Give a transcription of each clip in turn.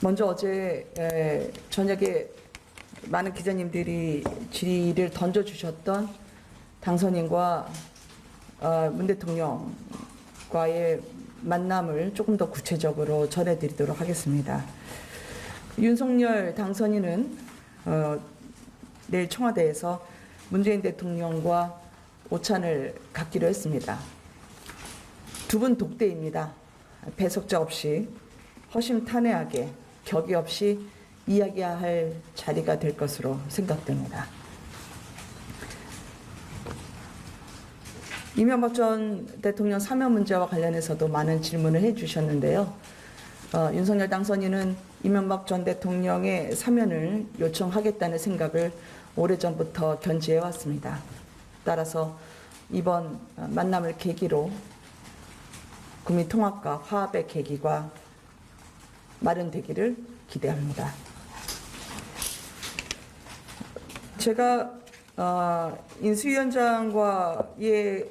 먼저 어제 저녁에 많은 기자님들이 질의를 던져주셨던 당선인과 문 대통령과의 만남을 조금 더 구체적으로 전해드리도록 하겠습니다. 윤석열 당선인은 내일 청와대에서 문재인 대통령과 오찬을 갖기로 했습니다. 두 분 독대입니다. 배석자 없이 허심탄회하게 격의 없이 이야기할 자리가 될 것으로 생각됩니다. 이명박 전 대통령 사면 문제와 관련해서도 많은 질문을 해주셨는데요. 윤석열 당선인은 이명박 전 대통령의 사면을 요청하겠다는 생각을 오래전부터 견지해 왔습니다. 따라서 이번 만남을 계기로 국민 통합과 화합의 계기가 마련되기를 기대합니다. 제가 인수위원장과의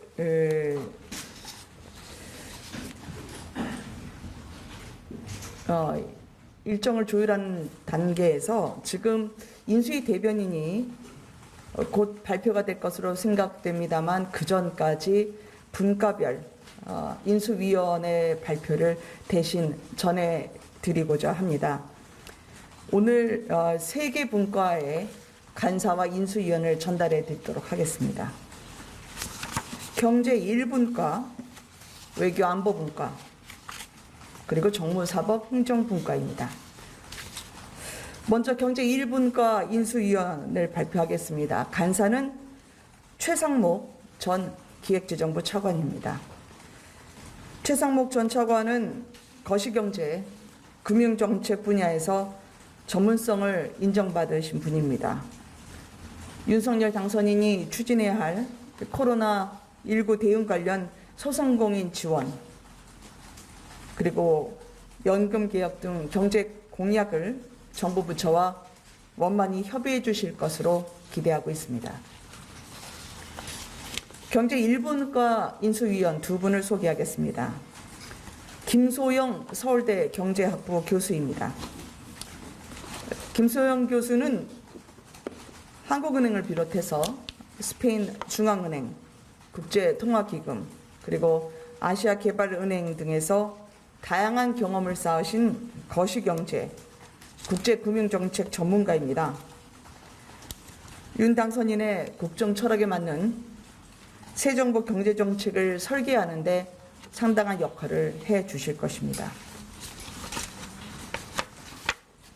일정을 조율하는 단계에서 지금 인수위 대변인이 곧 발표가 될 것으로 생각됩니다만 그 전까지 분과별 인수위원회 발표를 대신 전해드리고자 합니다. 오늘 3개 분과의 간사와 인수위원을 전달해 드리도록 하겠습니다. 경제 1분과, 외교 안보분과, 그리고 정무사법 행정분과입니다. 먼저 경제 1분과 인수위원을 발표하겠습니다. 간사는 최상목 전 기획재정부 차관입니다. 최상목 전 차관은 거시경제, 금융정책 분야에서 전문성을 인정받으신 분입니다. 윤석열 당선인이 추진해야 할 코로나19 대응 관련 소상공인 지원, 그리고 연금 개혁 등 경제 공약을 정부 부처와 원만히 협의해 주실 것으로 기대하고 있습니다. 경제 1분과 인수위원 2분을 소개하겠습니다. 김소영 서울대 경제학부 교수입니다. 김소영 교수는 한국은행을 비롯해서 스페인 중앙은행, 국제통화기금, 그리고 아시아개발은행 등에서 다양한 경험을 쌓으신 거시경제, 국제금융정책 전문가입니다. 윤 당선인의 국정 철학에 맞는 새 정부 경제정책을 설계하는 데 상당한 역할을 해 주실 것입니다.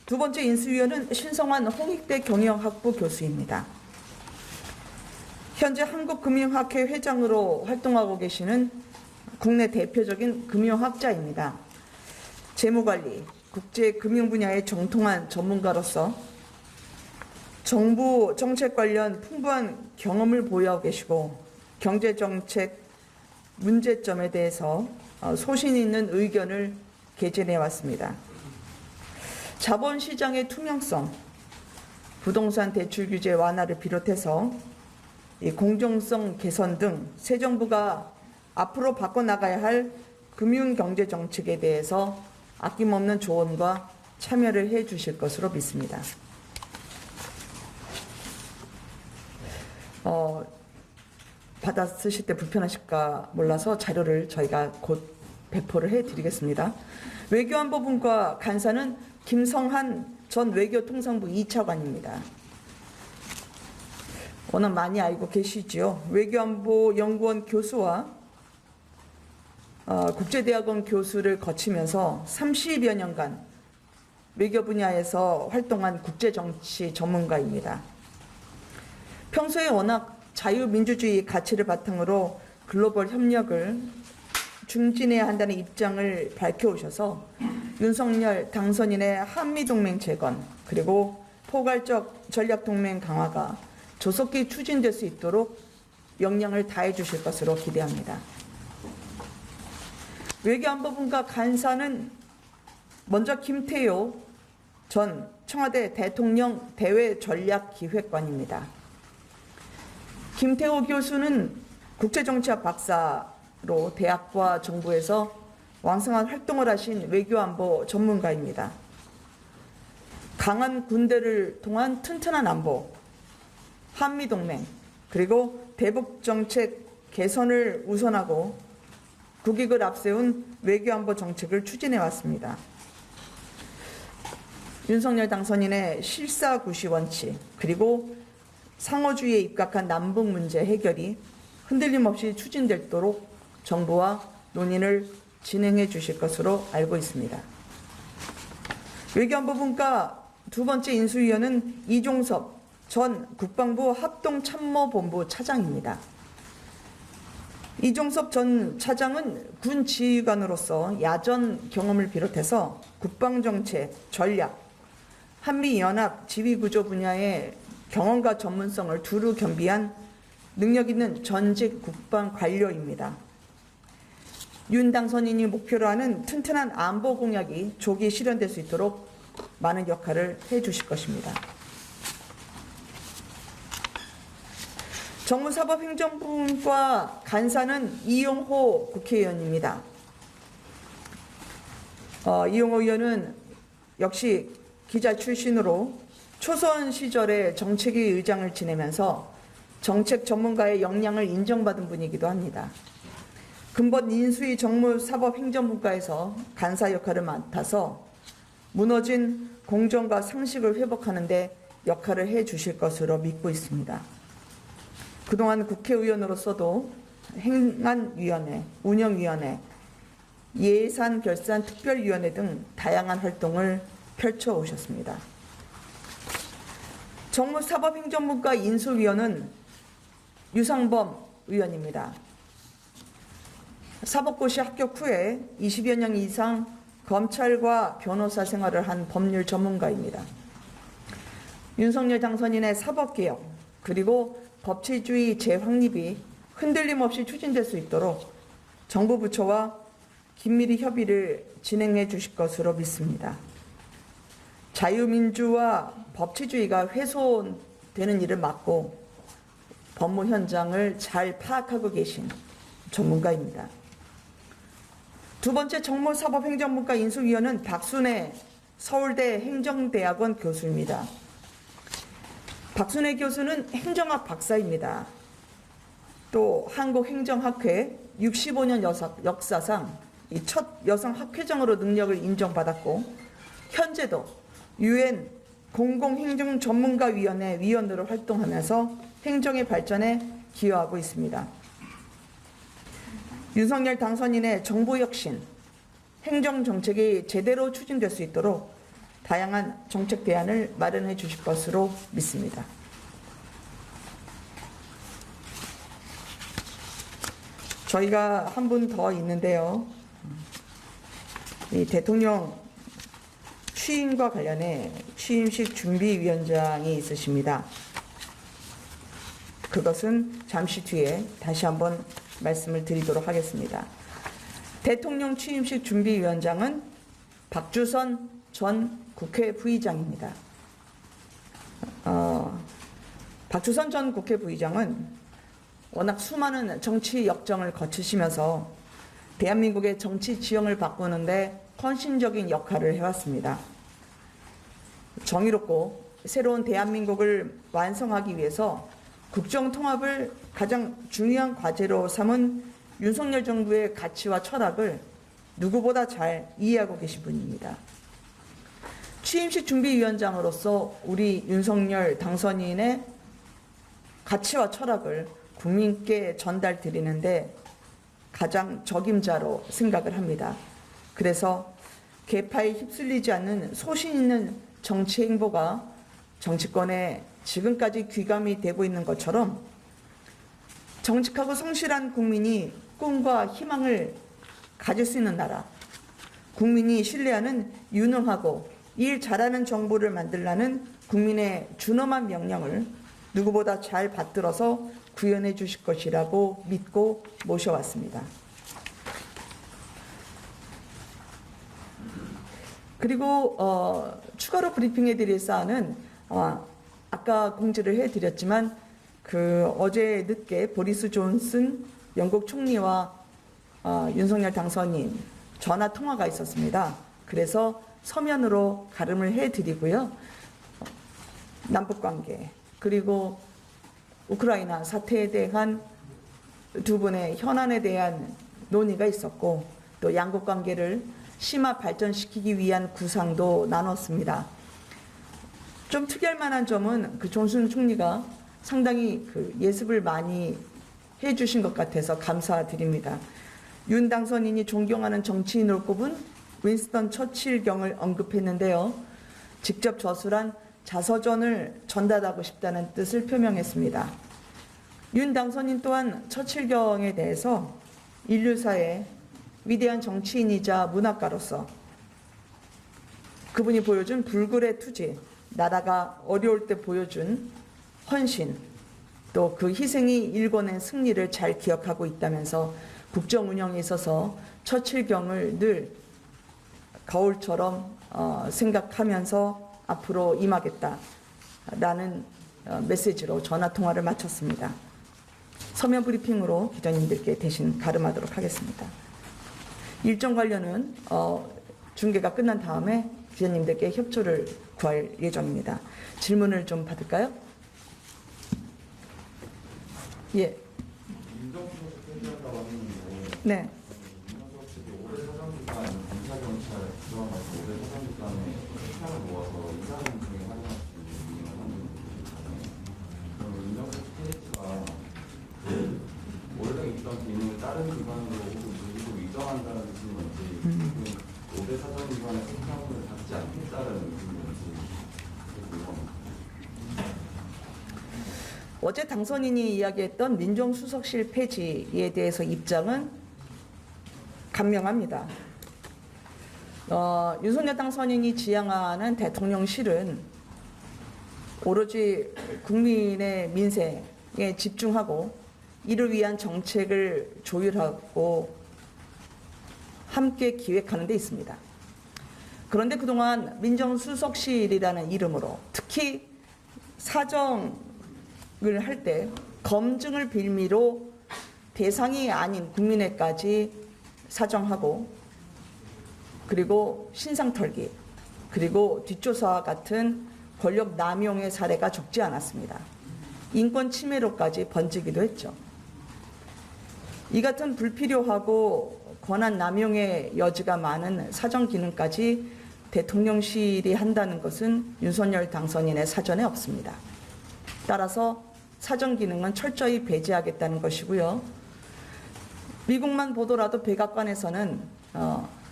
두 번째 인수위원은 신성환 홍익대 경영학부 교수입니다. 현재 한국금융학회 회장으로 활동하고 계시는 국내 대표적인 금융학자입니다. 재무관리, 국제금융 분야의 정통한 전문가로서 정부 정책 관련 풍부한 경험을 보유하고 계시고 경제정책 문제점에 대해서 소신 있는 의견을 개진해 왔습니다. 자본시장의 투명성, 부동산 대출 규제 완화를 비롯해서 이 공정성 개선 등 새 정부가 앞으로 바꿔나가야 할 금융경제정책에 대해서 아낌없는 조언과 참여를 해 주실 것으로 믿습니다. 받아 쓰실 때 불편하실까 몰라서 자료를 저희가 곧 배포를 해드리겠습니다. 외교안보분과 간사는 김성한 전 외교통상부 2차관입니다. 워낙 많이 알고 계시죠. 외교안보연구원 교수와 국제대학원 교수를 거치면서 30여 년간 외교 분야에서 활동한 국제정치 전문가입니다. 평소에 워낙 자유민주주의 가치를 바탕으로 글로벌 협력을 중진해야 한다는 입장을 밝혀오셔서 윤석열 당선인의 한미동맹 재건 그리고 포괄적 전략동맹 강화가 조속히 추진될 수 있도록 역량을 다해 주실 것으로 기대합니다. 외교안보분과 간사는 먼저 김태효 전 청와대 대통령 대외전략기획관입니다. 김태호 교수는 국제정치학 박사로 대학과 정부에서 왕성한 활동을 하신 외교안보 전문가입니다. 강한 군대를 통한 튼튼한 안보, 한미동맹, 그리고 대북정책 개선을 우선하고 국익을 앞세운 외교안보 정책을 추진해 왔습니다. 윤석열 당선인의 실사구시 원칙, 그리고 상호주의에 입각한 남북 문제 해결이 흔들림 없이 추진되도록 정부와 논의를 진행해 주실 것으로 알고 있습니다. 외교안보분과 두 번째 인수위원은 이종섭 전 국방부 합동참모본부 차장입니다. 이종섭 전 차장은 군 지휘관으로서 야전 경험을 비롯해서 국방정책, 전략, 한미연합 지휘구조 분야의 경험과 전문성을 두루 겸비한 능력 있는 전직 국방 관료입니다. 윤 당선인이 목표로 하는 튼튼한 안보 공약이 조기 실현될 수 있도록 많은 역할을 해주실 것입니다. 정무사법행정부과 간사는 이용호 국회의원입니다. 이용호 의원은 역시 기자 출신으로 초선 시절에 정책위 의장을 지내면서 정책 전문가의 역량을 인정받은 분이기도 합니다. 근본 인수위 정무사법행정부과에서 간사 역할을 맡아서 무너진 공정과 상식을 회복하는 데 역할을 해 주실 것으로 믿고 있습니다. 그동안 국회의원으로서도 행안위원회, 운영위원회, 예산결산특별위원회 등 다양한 활동을 펼쳐오셨습니다. 정무사법행정부과 인수위원은 유상범 의원입니다. 사법고시 합격 후에 20여 년 이상 검찰과 변호사 생활을 한 법률 전문가입니다. 윤석열 당선인의 사법개혁 그리고 법치주의 재확립이 흔들림 없이 추진될 수 있도록 정부 부처와 긴밀히 협의를 진행해 주실 것으로 믿습니다. 자유민주와 법치주의가 훼손되는 일을 막고 법무 현장을 잘 파악하고 계신 전문가입니다. 두 번째 정무사법행정부과 인수위원은 박순애 서울대 행정대학원 교수입니다. 박순애 교수는 행정학 박사입니다. 또 한국행정학회 65년 역사상 첫 여성 학회장으로 능력을 인정받았고 현재도 UN 공공행정전문가위원회 위원으로 활동하면서 행정의 발전에 기여하고 있습니다. 윤석열 당선인의 정부혁신, 행정정책이 제대로 추진될 수 있도록 다양한 정책 대안을 마련해 주실 것으로 믿습니다. 저희가 한 분 더 있는데요. 이 대통령 취임과 관련해 취임식 준비위원장이 있으십니다. 그것은 잠시 뒤에 다시 한번 말씀을 드리도록 하겠습니다. 대통령 취임식 준비위원장은 박주선 전 국회 부의장입니다. 박주선 전 국회 부의장은 워낙 수많은 정치 역정을 거치시면서 대한민국의 정치 지형을 바꾸는데 헌신적인 역할을 해왔습니다. 정의롭고 새로운 대한민국을 완성하기 위해서 국정통합을 가장 중요한 과제로 삼은 윤석열 정부의 가치와 철학을 누구보다 잘 이해하고 계신 분입니다. 취임식 준비위원장으로서 우리 윤석열 당선인의 가치와 철학을 국민께 전달드리는데 가장 적임자로 생각을 합니다. 그래서 계파에 휩쓸리지 않는 소신 있는 정치 행보가 정치권에 지금까지 귀감이 되고 있는 것처럼 정직하고 성실한 국민이 꿈과 희망을 가질 수 있는 나라, 국민이 신뢰하는 유능하고 일 잘하는 정부를 만들라는 국민의 준엄한 명령을 누구보다 잘 받들어서 구현해 주실 것이라고 믿고 모셔왔습니다. 그리고 추가로 브리핑해 드릴 사안은 아까 공지를 해드렸지만 어제 늦게 보리스 존슨 영국 총리와 윤석열 당선인 전화 통화가 있었습니다. 그래서 서면으로 가름을 해드리고요. 남북관계 그리고 우크라이나 사태에 대한 두 분의 현안에 대한 논의가 있었고 또 양국 관계를 심화 발전시키기 위한 구상도 나눴습니다. 좀 특이할 만한 점은 그 존슨 총리가 상당히 그 예습을 많이 해주신 것 같아서 감사드립니다. 윤 당선인이 존경하는 정치인으로 꼽은 윈스턴 처칠경을 언급했는데요. 직접 저술한 자서전을 전달하고 싶다는 뜻을 표명했습니다. 윤 당선인 또한 처칠경에 대해서 인류사의 위대한 정치인이자 문학가로서 그분이 보여준 불굴의 투지, 나라가 어려울 때 보여준 헌신, 또 그 희생이 일궈낸 승리를 잘 기억하고 있다면서 국정 운영에 있어서 처칠경을 늘 거울처럼 생각하면서 앞으로 임하겠다라는 메시지로 전화통화를 마쳤습니다. 서면 브리핑으로 기자님들께 대신 가름하도록 하겠습니다. 일정 관련은 중계가 끝난 다음에 기자님들께 협조를 구할 예정입니다. 질문을 좀 받을까요? 예. 네. 원래 있던 기능을 다른 기관으로 누구도 이전한다는 뜻인 건지, 5대 사전 기관의 생산을 갖지 않겠다는 뜻인 건지 궁금합니다. 어제 당선인이 이야기했던 민정수석실 폐지에 대해서 입장은 간명합니다. 윤석열 당선인이 지향하는 대통령실은 오로지 국민의 민생에 집중하고 이를 위한 정책을 조율하고 함께 기획하는 데 있습니다. 그런데 그동안 민정수석실이라는 이름으로 특히 사정을 할 때 검증을 빌미로 대상이 아닌 국민에까지 사정하고 그리고 신상털기 그리고 뒷조사와 같은 권력 남용의 사례가 적지 않았습니다. 인권 침해로까지 번지기도 했죠. 이 같은 불필요하고 권한 남용의 여지가 많은 사정 기능까지 대통령실이 한다는 것은 윤석열 당선인의 사전에 없습니다. 따라서 사정 기능은 철저히 배제하겠다는 것이고요. 미국만 보더라도 백악관에서는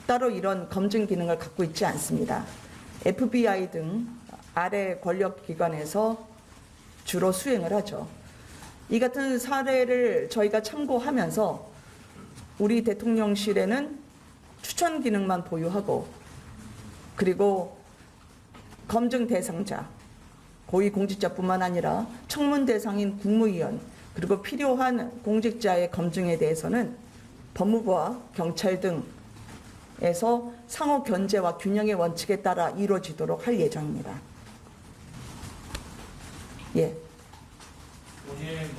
따로 이런 검증 기능을 갖고 있지 않습니다. FBI 등 아래 권력기관에서 주로 수행을 하죠. 이 같은 사례를 저희가 참고하면서 우리 대통령실에는 추천 기능만 보유하고 그리고 검증 대상자, 고위공직자뿐만 아니라 청문 대상인 국무위원 그리고 필요한 공직자의 검증에 대해서는 법무부와 경찰 등에서 상호 견제와 균형의 원칙에 따라 이루어지도록 할 예정입니다. 예. 오늘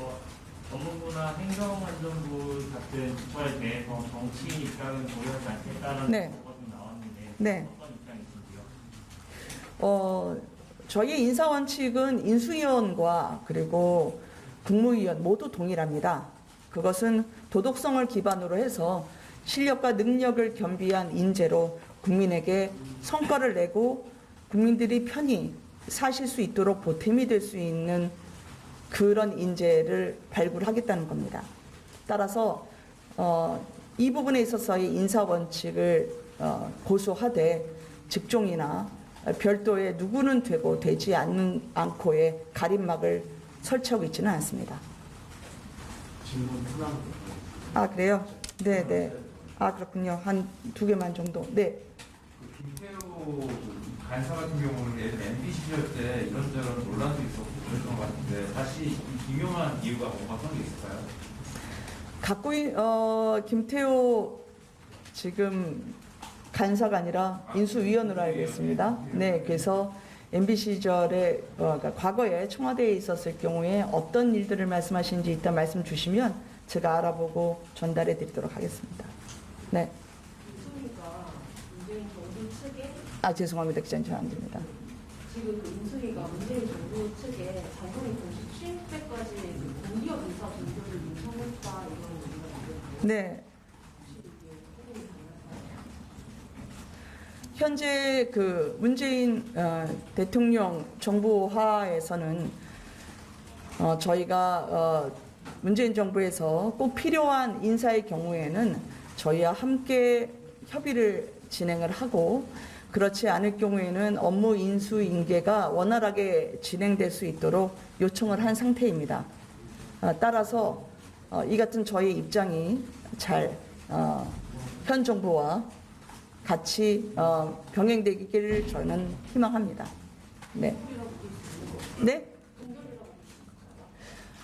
법무부나 행정안전부 같은 부처에 대해서 정치인 입장은 고려하지 않겠다는 네. 것이 나왔는데 네. 어떤 입장이신지요? 저희 인사원칙은 인수위원과 그리고 국무위원 모두 동일합니다. 그것은 도덕성을 기반으로 해서 실력과 능력을 겸비한 인재로 국민에게 성과를 내고 국민들이 편히 사실 수 있도록 보탬이 될 수 있는 그런 인재를 발굴하겠다는 겁니다. 따라서 이 부분에 있어서의 인사원칙을 고수하되 직종이나 별도의 누구는 되고 되지 않고의 가림막을 설치하고 있지는 않습니다. 질문 하나. 아, 그래요? 네네. 아, 그렇군요. 한 두 개만 정도. 네. 김태우 간사 같은 경우는 예전 MB 시절 때 이런저런 논란도 있었고 그랬던 것 같은데 다시 이 기묘한 이유가 뭔가 그런 게 있을까요? 김태우 지금 간사가 아니라 인수위원으로 알고 있습니다. 네, 그래서 MB 시절에 그러니까 과거에 청와대에 있었을 경우에 어떤 일들을 말씀하시는지 이따 말씀 주시면 제가 알아보고 전달해 드리도록 하겠습니다. 네. 총리가 문재인 정부 측에 죄송합니다. 기자님, 잘 안 됩니다. 지금 그 인수위가 문재인 정부 측에 장관이 공식 취임 때까지 그 공기업 인사 분들을 요청했다 이런 얘기가 있는데 네. 혹시 이게 확인이 가능할까요? 현재 그 문재인 대통령 정부 하에서는 저희가 문재인 정부에서 꼭 필요한 인사의 경우에는 저희와 함께 협의를 진행을 하고, 그렇지 않을 경우에는 업무 인수 인계가 원활하게 진행될 수 있도록 요청을 한 상태입니다. 따라서 이 같은 저희 입장이 잘 현 정부와 같이 병행되기를 저는 희망합니다. 네. 네?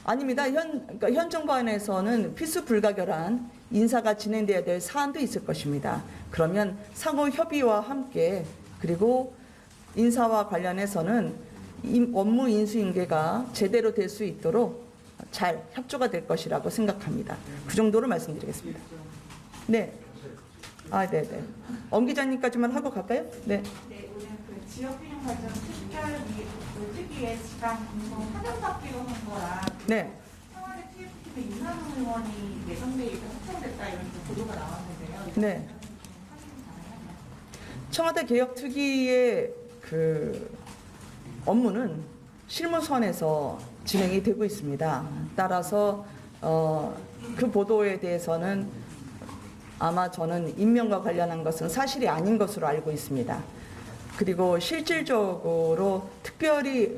아닙니다. 그러니까 현 정부 안에서는 필수 불가결한 인사가 진행돼야 될 사안도 있을 것입니다. 그러면 상호 협의와 함께, 그리고 인사와 관련해서는 업무 인수인계가 제대로 될 수 있도록 잘 협조가 될 것이라고 생각합니다. 그 정도로 말씀드리겠습니다. 네. 네네. 엄 기자님까지만 하고 갈까요? 네. 네, 오늘 그 지역균형 발전 특위의 지방 공동 사전답기로 한 거랑 네. 청와대 TF팀의 윤한홍 의원이 내정대회가 확정됐다 이런 보도가 나왔는데요. 네. 확인 가능하나요? 청와대 개혁특위의 그 업무는 실무선에서 진행이 되고 있습니다. 따라서 그 보도에 대해서는 아마 저는 임명과 관련한 것은 사실이 아닌 것으로 알고 있습니다. 그리고 실질적으로 특별히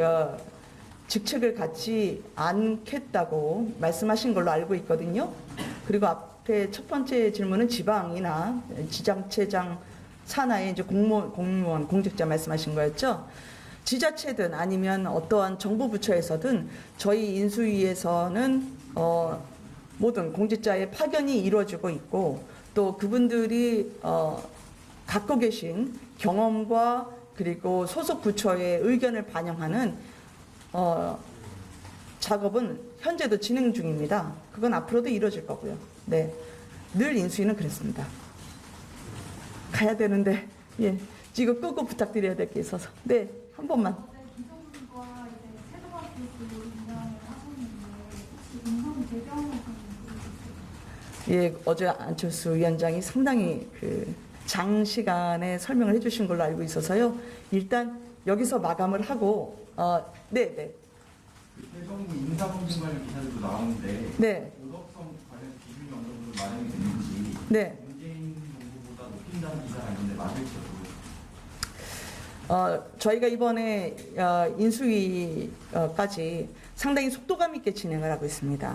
직책을 갖지 않겠다고 말씀하신 걸로 알고 있거든요. 그리고 앞에 첫 번째 질문은 지방이나 지자체장 산하의 이제 공무원, 공직자 말씀하신 거였죠. 지자체든 아니면 어떠한 정부 부처에서든 저희 인수위에서는 모든 공직자의 파견이 이루어지고 있고, 또 그분들이 갖고 계신 경험과 그리고 소속 부처의 의견을 반영하는 작업은 현재도 진행 중입니다. 그건 앞으로도 이루어질 거고요. 네, 늘 인수위는 그랬습니다. 가야 되는데 이거 끄고 부탁드려야 될 게 있어서 네, 한 번만. 어제 기성과 이제 세도가 교수 임명을 하고 있는데 혹시 인성 배경을 어제 안철수 위원장이 상당히 그 장시간에 설명을 해주신 걸로 알고 있어서요. 일단 여기서 마감을 하고, 네. 해정부 인사검증 관련 기사들도 나오는데 네. 도덕성 관련 기준이 어느 정도 마련이 됐는지 네. 문재인 정부보다 높인다는 기사가 있는데 맞을지도 저희가 이번에 인수위까지 상당히 속도감 있게 진행을 하고 있습니다.